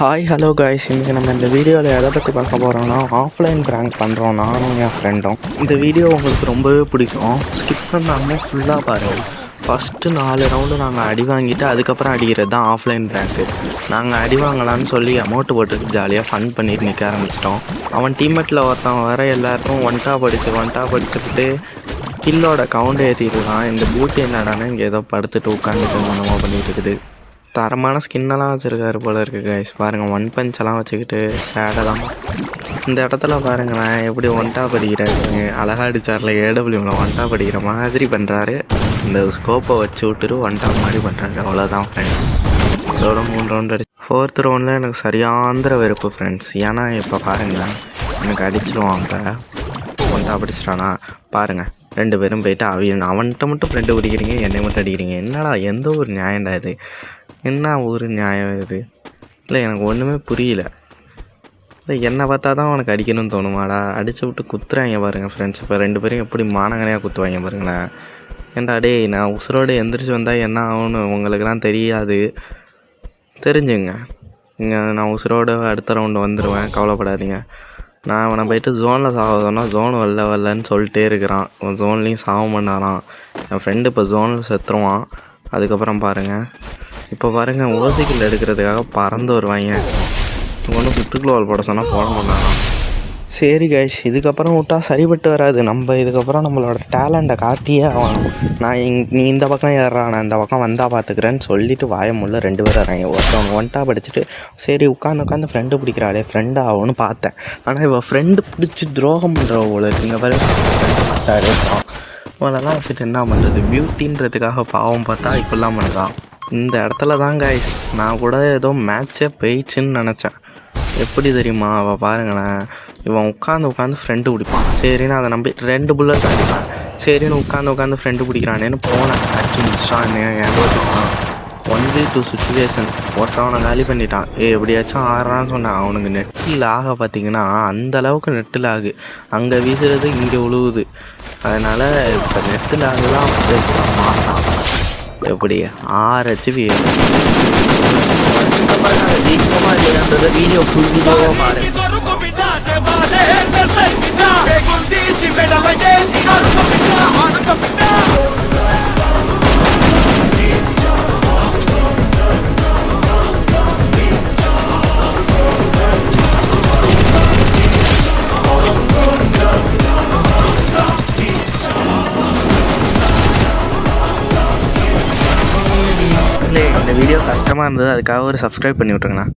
Hi hello guys, இன்றைக்கி நம்ம இந்த வீடியோவில் எதை பற்றி பார்க்க போகிறோம்னா ஆஃப்லைன் ப்ராங்க் பண்ணுறோம் நானும் என் ஃப்ரெண்டும். இந்த வீடியோ உங்களுக்கு ரொம்பவே பிடிக்கும், ஸ்கிப் பண்ணாமல் ஃபுல்லாக பாருங்கள். ஃபஸ்ட்டு 4 ரவுண்டு நாங்கள் அடி வாங்கிட்டு அதுக்கப்புறம் அடிக்கிறது தான் ஆஃப்லைன் ப்ராங்க்கு. நாங்கள் அடி வாங்கலான்னு சொல்லி அமௌண்ட்டு போட்டு ஜாலியாக ஃபன் பண்ணிட்டு நிற்க ஆரம்பிச்சிட்டோம். அவன் டீம்மேட்டில் ஒருத்தன் வர எல்லாருக்கும் ஒன்ட்டா படிச்சுக்கிட்டு கில்லோட கவுண்ட் ஏற்றிருக்கான். இந்த பூட்டி என்னடானே இங்கே ஏதோ படுத்துட்டு உட்காந்துட்டு மனமாக பண்ணிகிட்டு இருக்குது. தரமான ஸ்கின்னெல்லாம் வச்சுருக்காரு போல இருக்குது கைஸ். பாருங்கள், 1 பஞ்செல்லாம் வச்சுக்கிட்டு சேடை தான். இந்த இடத்துல பாருங்களேன் எப்படி ஒன்ட்டா படிக்கிறாரு. அழகா அடித்தாரில் ஏடபிள்யூவில் ஒன்ட்டா படிக்கிற மாதிரி பண்ணுறாரு. இந்த ஸ்கோப்பை வச்சு விட்டுட்டு ஒன்ட்டா மாதிரி பண்ணுறாரு. அவ்வளோதான் ஃப்ரெண்ட்ஸ். இதோட 3 ரவுண்டு அடிச்சு 4th ரவுண்டில் எனக்கு சரியாந்திர வெறுப்பு ஃப்ரெண்ட்ஸ். ஏன்னா இப்போ பாருங்களேன், எனக்கு அடிச்சிடுவாங்க. ஒன்ட்டா படிச்சிட்டானா பாருங்கள், 2 பேரும் போயிட்டு அவன்கிட்ட மட்டும் ஃப்ரெண்டு பிடிக்கிறீங்க, என்னை மட்டும் அடிக்கிறீங்க. என்னடா எந்த ஒரு நியாயம்டா இது? என்ன ஒரு நியாயம் இது? இல்லை, எனக்கு ஒன்றுமே புரியல. இல்லை, என்னை பார்த்தா தான் அவனுக்கு அடிக்கணும்னு தோணுமாடா? அடித்து விட்டு குத்துறாங்க பாருங்கள் ஃப்ரெண்ட்ஸ். இப்போ 2 பேரும் எப்படி மானங்கனையாக குத்துவாங்க பாருங்களேன். ஏன்டா டே, நான் உசுரோடு எந்திரிச்சு வந்தால் என்ன ஆகும்னு உங்களுக்கெல்லாம் தெரியாது, தெரிஞ்சுங்க. இங்கே நான் உசுரோடு அடுத்த ரவுண்டு வந்துடுவேன், கவலைப்படாதீங்க. நான் அவனை போயிட்டு ஜோனில் சாவதுன்னா ஜோன் வரலன்னு சொல்லிட்டே இருக்கிறான். ஜோன்லேயும் சாவ பண்ணாரான். என் ஃப்ரெண்டு இப்போ ஜோனில் செத்துருவான். அதுக்கப்புறம் பாருங்கள், இப்போ பாருங்கள், ஓசிக்கில் எடுக்கிறதுக்காக பறந்து வருவாங்க. ஒன்றும் குத்துக்குள்ள போட சொன்னால் போட மாட்டாங்க. சரி கைஸ், இதுக்கப்புறம் விட்டால் சரிப்பட்டு வராது. நம்ம இதுக்கப்புறம் நம்மளோட டேலண்ட்டை காட்டியே ஆகணும். நீ இந்த பக்கம் ஏறுறா, நான் இந்த பக்கம் வந்தால் பார்த்துக்கிறேன்னு சொல்லிவிட்டு வாயமுள்ள 2 பேர் வராங்க. ஒருத்தவங்க ஒன்ட்டா படிச்சுட்டு சரி உட்காந்து ஃப்ரெண்டு பிடிக்கிறாளே, ஃப்ரெண்டு ஆகும்னு பார்த்தேன். ஆனால் இவள் ஃப்ரெண்டு பிடிச்சி துரோகம் பண்ணுற போல இருக்குங்க. பாரு, ஃப்ரெண்டு பார்த்தாரு இவளெல்லாம் வச்சுட்டு என்ன பண்ணுறது? பியூட்டின்றதுக்காக பாவம் பார்த்தா இப்படிலாம் பண்ணுறான். இந்த இடத்துல தான் கைஸ் நான் கூட ஏதோ மேட்ச்சே போயிடுச்சுன்னு நினச்சேன். எப்படி தெரியுமா? அவள் பாருங்களேன், இவன் உட்காந்து ஃப்ரெண்டு பிடிப்பான். சரின்னு அதை நம்பி 2 புல்லட்ஸ் அடிப்பான். சரின்னு உட்காந்து ஃப்ரெண்டு பிடிக்கிறானேன்னு போனேன். அடிச்சு முடிச்சிட்டான்னு ஏதோட்டான். 1v2 situation. ஒருத்தவனை காலி பண்ணிட்டான். எப்படியாச்சும் ஆடுறான்னு சொன்னான். அவனுக்கு நெட்டில் ஆக பார்த்தீங்கன்னா அந்தளவுக்கு நெட்டில் ஆகு. அங்கே வீசுறது இங்கே உழுவுது. அதனால் இப்போ நெட்டில் ஆகுதான் மாட்டான். எப்படி 6 HP வீடியோ ஃபுல்லாக பாருங்க. இந்த வீடியோ கஷ்டமாக இருந்தது, அதுக்காக ஒரு சப்ஸ்கிரைப் பண்ணி விட்ருங்கண்ணா.